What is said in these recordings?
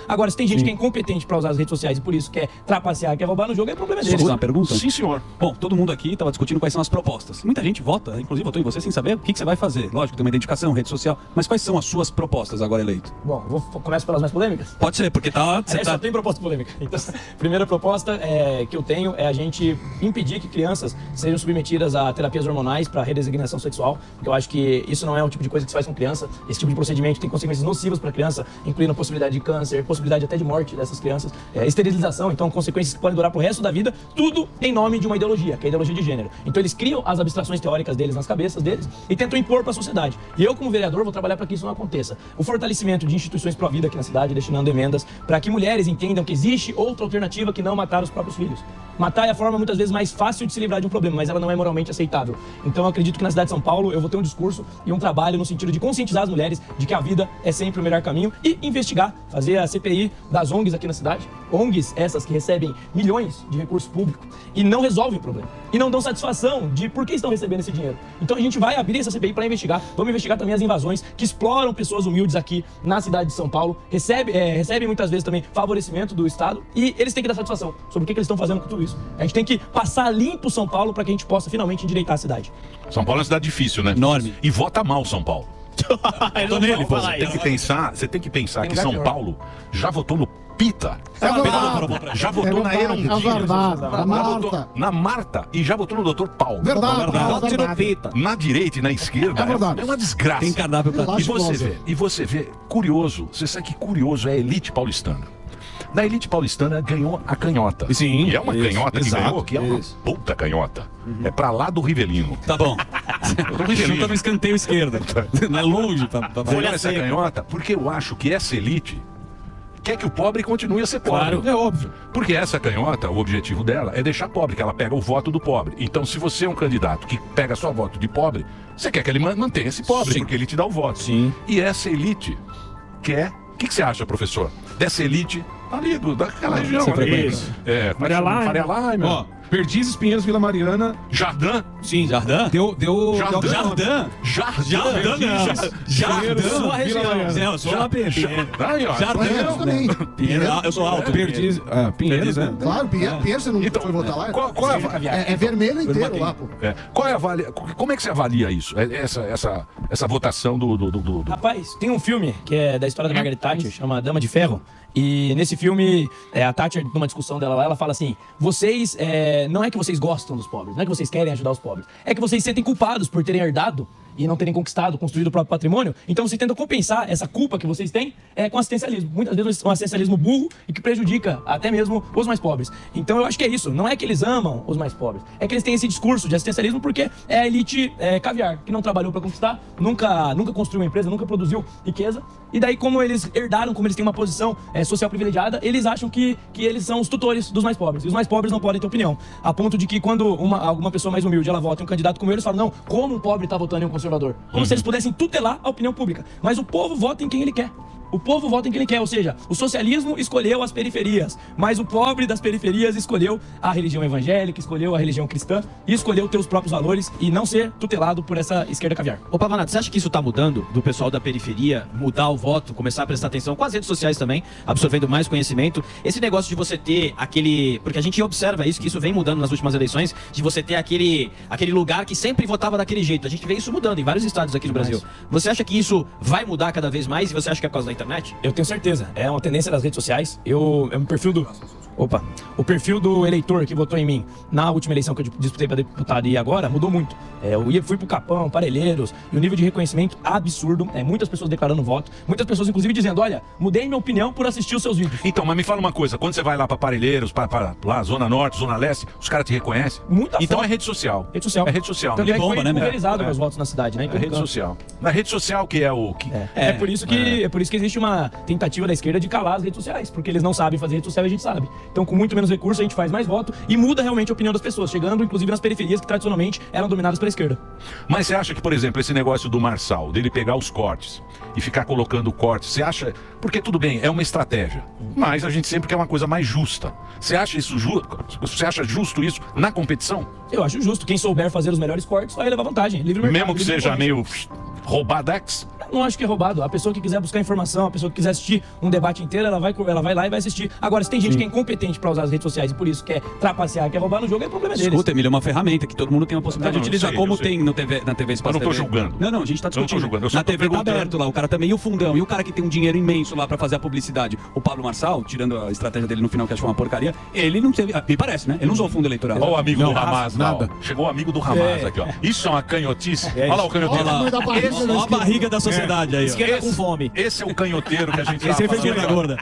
Agora, se tem gente que é incompetente para usar as redes sociais e por isso quer trapacear, quer roubar no jogo, é problema deles. Uma pergunta? Sim, senhor. Bom, todo mundo aqui estava discutindo quais são as propostas. Muita gente vota, inclusive votou em você sem saber o que você vai fazer. Lógico, tem uma identificação, rede social, mas quais são as suas propostas agora eleito? Bom, começo pelas mais polêmicas? Pode ser, porque tá... Só tem proposta polêmica. Então, a primeira proposta que eu tenho é a gente impedir que crianças sejam submetidas a terapias hormonais para redesignação sexual, porque eu acho que isso não é um tipo de coisa que se faz com criança. Esse tipo de procedimento tem consequências nocivas para a criança, incluindo a possibilidade de câncer, possibilidade até de morte dessas crianças, esterilização, então consequências que podem durar pro resto da vida, tudo em nome de uma ideologia, que é a ideologia de gênero. Então eles criam as abstrações teóricas deles nas cabeças deles e tentam impor para a sociedade. E eu, como vereador, vou trabalhar para que isso não aconteça. O fortalecimento de instituições pró-vida aqui na cidade, destinando emendas para que mulheres entendam que existe outra alternativa que não matar os próprios filhos. Matar é a forma muitas vezes mais fácil de se livrar de um problema, mas ela não é moralmente aceitável. Então eu acredito que na cidade de São Paulo eu vou ter um discurso e um trabalho no sentido de conscientizar as mulheres de que a vida é sempre o melhor caminho e investigar, fazer a CPI das ONGs aqui na cidade. ONGs essas que recebem milhões de recursos públicos e não resolvem o problema. E não dão satisfação de por que estão recebendo esse dinheiro. Então a gente vai abrir essa CPI para investigar. Vamos investigar também as invasões que exploram pessoas humildes aqui na cidade de São Paulo. Recebem muitas vezes também favorecimento do Estado e eles têm que dar satisfação sobre o que eles estão fazendo com tudo isso. A gente tem que passar limpo São Paulo para que a gente possa finalmente endireitar a cidade. São Paulo é uma cidade difícil, né? Enorme. E vota mal São Paulo. Tô nele, pô. Você tem que pensar que São Paulo já votou no Pita. Já votou na Eron Dias. Na Marta. E já votou no Dr. Paulo. Verdade. no Pita. Na direita e na esquerda é uma desgraça. Tem cardápio pra E você vê, curioso, você sabe que curioso é a elite paulistana. Na elite paulistana ganhou a canhota. Sim. E é uma canhota que ganhou, que é uma puta canhota. É pra lá do Rivelino. Tá bom. Chuta no escanteio esquerdo. Não é longe pra ganhou essa canhota porque eu acho que essa elite quer que o pobre continue a ser pobre. Claro, é óbvio. Porque essa canhota, o objetivo dela é deixar pobre, que ela pega o voto do pobre. Então, se você é um candidato que pega só voto de pobre, você quer que ele mantenha esse pobre, Sim. porque ele te dá o voto. Sim. E essa elite quer... O que você acha, professor? Dessa elite ali, daquela região. Isso. Faria Lima. Ó, Perdizes, Pinheiros, Vila Mariana. Jardim. Sim, Jardim. Deu Jardim, sua região. Mariana. Eu sou lá Pinheiros. Pinheiros também. Eu sou alto. Perdizes, Pinheiros, né? Claro, Pinheiros, você não foi votar lá? Qual É vermelho inteiro lá, pô. Qual é como é que você avalia isso? Essa votação do... Rapaz, tem um filme que é da história da Margaret Thatcher, chama Dama de Ferro. E nesse filme, a Thatcher, numa discussão dela lá, ela fala assim: vocês, não é que vocês gostam dos pobres, não é que vocês querem ajudar os pobres, é que vocês se sentem culpados por terem herdado e não terem conquistado, construído o próprio patrimônio. Então vocês tentam compensar essa culpa que vocês têm com assistencialismo. Muitas vezes um assistencialismo burro e que prejudica até mesmo os mais pobres. Então eu acho que é isso. Não é que eles amam os mais pobres, é que eles têm esse discurso de assistencialismo porque é a elite caviar, que não trabalhou para conquistar, nunca construiu uma empresa, nunca produziu riqueza. E daí, como eles herdaram, como eles têm uma posição social privilegiada, eles acham que eles são os tutores dos mais pobres. E os mais pobres não podem ter opinião. A ponto de que quando alguma pessoa mais humilde ela vota em um candidato como eles falam: não, como um pobre está votando em um conservador? Como se eles pudessem tutelar a opinião pública. Mas o povo vota em quem ele quer. O povo vota em quem ele quer, ou seja, o socialismo escolheu as periferias, mas o pobre das periferias escolheu a religião evangélica, escolheu a religião cristã e escolheu ter os próprios valores e não ser tutelado por essa esquerda caviar. Ô Pavanato, você acha que isso tá mudando do pessoal da periferia, mudar o voto, começar a prestar atenção com as redes sociais também, absorvendo mais conhecimento? Esse negócio de você ter aquele... Porque a gente observa isso, que isso vem mudando nas últimas eleições, de você ter aquele lugar que sempre votava daquele jeito. A gente vê isso mudando em vários estados aqui no Brasil. Você acha que isso vai mudar cada vez mais e você acha que é por causa da internet? Eu tenho certeza. É uma tendência das redes sociais. O perfil do eleitor que votou em mim na última eleição que eu disputei para deputado e agora mudou muito. Fui pro Capão, Parelheiros, e o nível de reconhecimento absurdo. Muitas pessoas declarando voto, muitas pessoas inclusive dizendo: olha, mudei minha opinião por assistir os seus vídeos. Então, mas me fala uma coisa, quando você vai lá para Parelheiros, para lá, Zona Norte, Zona Leste, os caras te reconhecem? Então é rede social. Rede social. É rede social. Então, Ninguém foi pulverizado meus votos na cidade, né? É rede social. Na rede social que é o... É por isso que existe uma tentativa da esquerda de calar as redes sociais, porque eles não sabem fazer rede social e a gente sabe. Então, com muito menos recursos, a gente faz mais voto e muda realmente a opinião das pessoas, chegando inclusive nas periferias que tradicionalmente eram dominadas pela esquerda. Mas você acha que, por exemplo, esse negócio do Marçal, dele pegar os cortes e ficar colocando cortes, você acha... Porque tudo bem, é uma estratégia, mas a gente sempre quer uma coisa mais justa. Você acha isso justo? Você acha justo isso na competição? Eu acho justo. Quem souber fazer os melhores cortes vai levar vantagem. Livre mercado, mesmo que seja meio roubadax? Não acho que é roubado. A pessoa que quiser buscar informação, a pessoa que quiser assistir um debate inteiro, ela vai lá e vai assistir. Agora, se tem gente que é incompetente pra usar as redes sociais e por isso quer trapacear, quer roubar no jogo, é problema deles. Escuta, Emílio, é uma ferramenta que todo mundo tem a possibilidade de utilizar, como tem no na TV Espaço Eu não tô TV. julgando. Não, a gente tá discutindo. Eu não tô julgando, eu só Na tô TV tá perguntando. aberto lá, o cara também, e o fundão, e o cara que tem um dinheiro imenso lá pra fazer a publicidade. O Pablo Marçal, tirando a estratégia dele no final, que acho que foi uma porcaria, ele não teve, me parece, né? Ele não usou o fundo eleitoral. Olha o amigo Não, do Hamas, nada. lá, ó. Chegou o amigo do Hamas aqui, ó. Isso é uma canhotice. Olha lá o canhoteiro. Olha o tamanho da barriga da Olha a esquerda. barriga da sociedade aí, ó. Esquerda com fome. Esse é o canhoteiro que a gente Esse aí tá foi esquerda falando. gorda.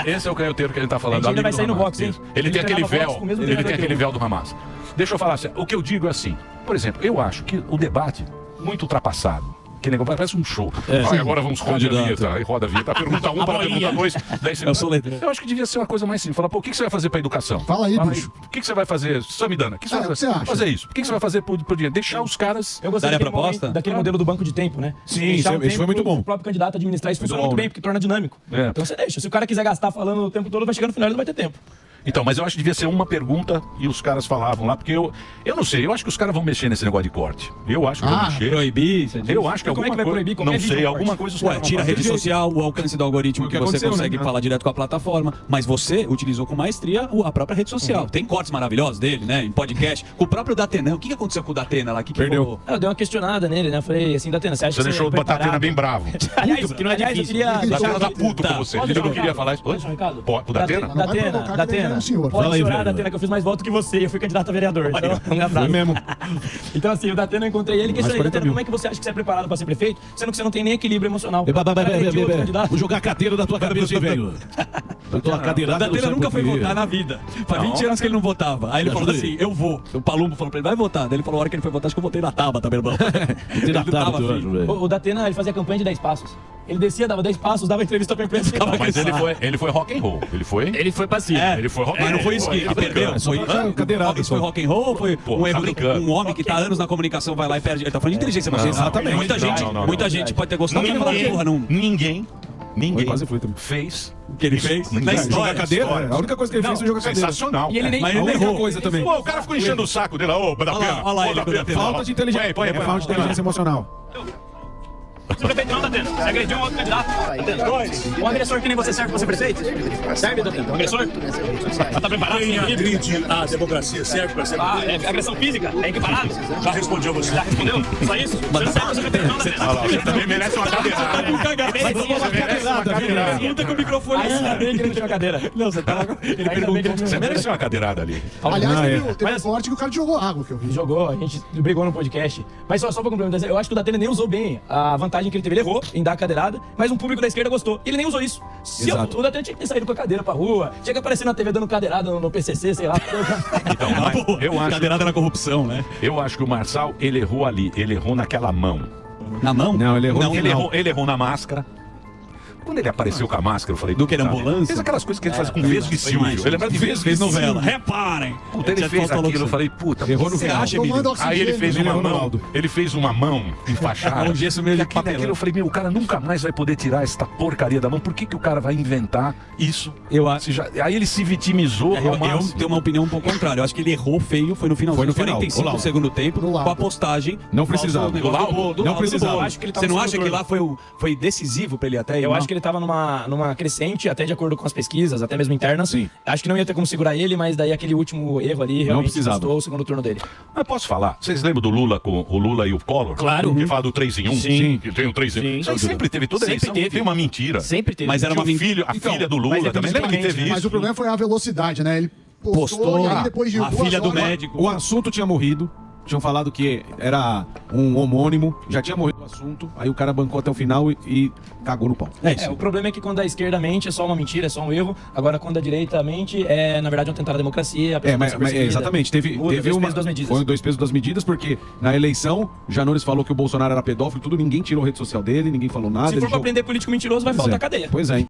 Esse é o canhoteiro que a gente tá A falando. gente ainda amigo vai do sair no Hamas. boxe, hein? Isso. A Ele gente tem aquele treinava véu. boxe com o mesmo Ele treinador tem que aquele eu. véu do Hamas. Deixa eu falar assim. O que eu digo é assim. Por exemplo, eu acho que o debate muito ultrapassado. Que negócio parece um show. Ah, agora vamos rodar a vinheta. Aí roda a vinheta. Pergunta 1 para a pergunta 2. 10 segundos. sou letreiro. Eu acho que devia ser uma coisa mais simples. Falar, pô, o que você vai fazer para educação? Fala aí, bicho. O que você vai fazer, Samidana? O que você vai o que fazer? você acha? Fazer isso. O que você vai fazer por dinheiro? Deixar os caras. Eu gostei Daria daquele proposta? daquele modelo do banco de tempo, né? Sim, Deixar isso foi muito bom. O próprio candidato administrar isso funciona bom, muito bem, né? porque torna dinâmico. É. Então você deixa. Se o cara quiser gastar falando o tempo todo, vai chegar no final e não vai ter tempo. Então, mas eu acho que devia ser uma pergunta e os caras falavam lá, porque eu não sei, eu acho que os caras vão mexer nesse negócio de corte. Eu acho que vão mexer. Proibir, você diz? Eu acho que Mas como é que vai proibir Não qualquer sei, vídeo alguma corte? coisa os Ué, caras tira a vão rede fazer. social, o alcance do algoritmo que Foi o que você aconteceu, consegue né? falar direto com a plataforma, mas você utilizou com maestria a própria rede social. Tem cortes maravilhosos dele, né? Em podcast. Com o próprio Datena. O que aconteceu com o Datena lá? Que Perdeu. rolou? Eu dei uma questionada nele, né? Eu falei assim, Datena, você acha Você que deixou o é Datena preparado? bem bravo. Aliás, que não é aliás, eu difícil. queria... Datena tá puto Tá. com você. Posso Ele deixar não um queria recado? falar isso. Posso deixar um recado? Pro Datena? Não vai provocar que ele Datena, ganha o senhor. pode Fala aí, chorar, velho. Datena, que eu fiz mais voto que você e eu fui candidato a vereador. Então, um abraço. Foi mesmo. Então, assim, o Datena, eu encontrei ele e questionei, 40 Datena, mil. como é que você acha que você é preparado pra ser prefeito, sendo que você não tem nem equilíbrio emocional? O cara tem outro candidato. Vou jogar a cadeira da tua cabeça, hein, velho. Eu tô a O cadeirada Datena nunca foi votar na vida. Faz 20 anos que ele não votava. Aí ele falou ajuda aí. assim, eu vou. O Palumbo falou pra ele, vai votar. Daí ele falou, a hora que ele foi votar, acho que eu votei na Tabata, meu irmão. Votei na Ele Tabata, tava eu afim. acho, velho. O Datena, ele fazia campanha de 10 passos. Ele descia, dava 10 passos, dava entrevista pra imprensa. Não, mas ele foi rock and roll. Ele foi? Ele foi passivo. Ele foi rock and Mas roll. não foi isso que perdeu? Foi cadeirada isso foi só. rock and roll ou foi Pô, um tá erro brincando. um homem que tá há anos na comunicação vai lá e perde? Ele tá falando de inteligência emocional. exatamente. Muita gente, Não. muita gente pode ter gostado de falar, porra, não. Ninguém quase foi também. fez O que ele fez? Ninguém. Na Jogar história. Cadeira? A única coisa que ele fez foi jogar cadeira. sensacional. E ele nem... Mas ele A única errou. coisa também. Pô, o cara ficou enchendo o saco dele lá, ô, da pena. olha lá ele com o Datena. Falta de inteligência. Põe aí, Falta de inteligência emocional. Você prefeito não, Datena. Você agrediu um outro candidato. Datena. Um agressor que nem você serve pra ser prefeito? Serve, Datena? Um agressor? Tá preparado? Quem agride a democracia serve pra ser. É agressão física? É equiparado? Já respondi a você. Já respondeu? Só isso? Você não serve pra ser prefeito não, Datena. Olha lá, você também merece uma cadeirada. Pergunta com o microfone. Ainda bem que ele não tinha cadeira. Não, você tava... Ele perguntou. Você mereceu uma cadeirada ali. Aliás, teve Mas- um corte que o cara jogou água, que eu vi. Jogou, a gente brigou no podcast. Mas só pra complementar, eu acho que o Datena nem usou bem a vantagem que ele teve. Ele errou em dar a cadeirada, mas um público da esquerda gostou. E ele nem usou isso. O Datena tinha que ter saído com a cadeira pra rua, tinha que aparecer na TV dando cadeirada no PCC, sei lá. Então, mas eu acho, Cadeirada na corrupção, né? eu acho que o Marçal, ele errou ali. Ele errou naquela mão. Na mão? Não, ele errou. Não, Ele errou na máscara. Quando ele apareceu com a máscara, eu falei... Do que era "Puta, ambulância?" Fez aquelas coisas que ele faz com Vesgo e Silvio. Eu lembro de Vesgo e Fez Silvio. novela. Reparem. Puta, ele fez aquilo, eu falei, puta... Errou no você final. acha, Tomando Emílio? oxigênio. Aí ele fez Ele uma errou no mão, laudo. ele fez uma mão enfaixada. Um gesso meio de Até aquilo eu falei, meu, o cara nunca mais vai poder tirar essa porcaria da mão. Por que o cara vai inventar isso? Eu acho. Aí ele se vitimizou ao Eu máximo. tenho uma opinião um pouco contrária. Eu acho que ele errou feio, foi no final. Foi no final, 45 o laudo. do segundo tempo, No com laudo. a postagem. Não precisava. Do negócio Do do bolo, do Não laudo do precisava. bolo. Eu acho que ele tava Você não no acha segundo que lá foi decisivo pra ele até ir? Eu não? acho que ele tava numa crescente, até de acordo com as pesquisas, até mesmo internas. Sim. Acho que não ia ter como segurar ele, mas daí aquele último erro ali realmente precisava. custou o segundo turno dele. Mas posso falar? Vocês lembram do Lula com o Lula e o Collor? Claro. Que fala do 3 em 1? Sim. Que tem o 3 em 1. Sim. Isso aí sempre teve, toda Sempre eleição teve. tem uma mentira. Sempre teve. Mas era uma Tinha o mentira. filho, a Então, filha do mas Lula é também. Lembra que politicamente, teve Mas isso? o problema foi a velocidade, né? Ele Postou e aí depois de a 2 filha do horas- médico. O assunto tinha morrido. Tinham falado que era um homônimo, já tinha morrido o assunto, aí o cara bancou até o final e cagou no pau. É isso. O problema é que quando a esquerda mente é só uma mentira, é só um erro. Agora, quando a direita mente, é na verdade um tentar a democracia. A pessoa vai ser perseguida. Exatamente. Teve Muda, dois uma. pesos, duas medidas. Foi 2 pesos, 2 medidas, porque na eleição, Janones falou que o Bolsonaro era pedófilo, tudo, ninguém tirou a rede social dele, ninguém falou nada. Se ele for pra jogou- prender político mentiroso, vai Pois faltar é. cadeia. Pois é.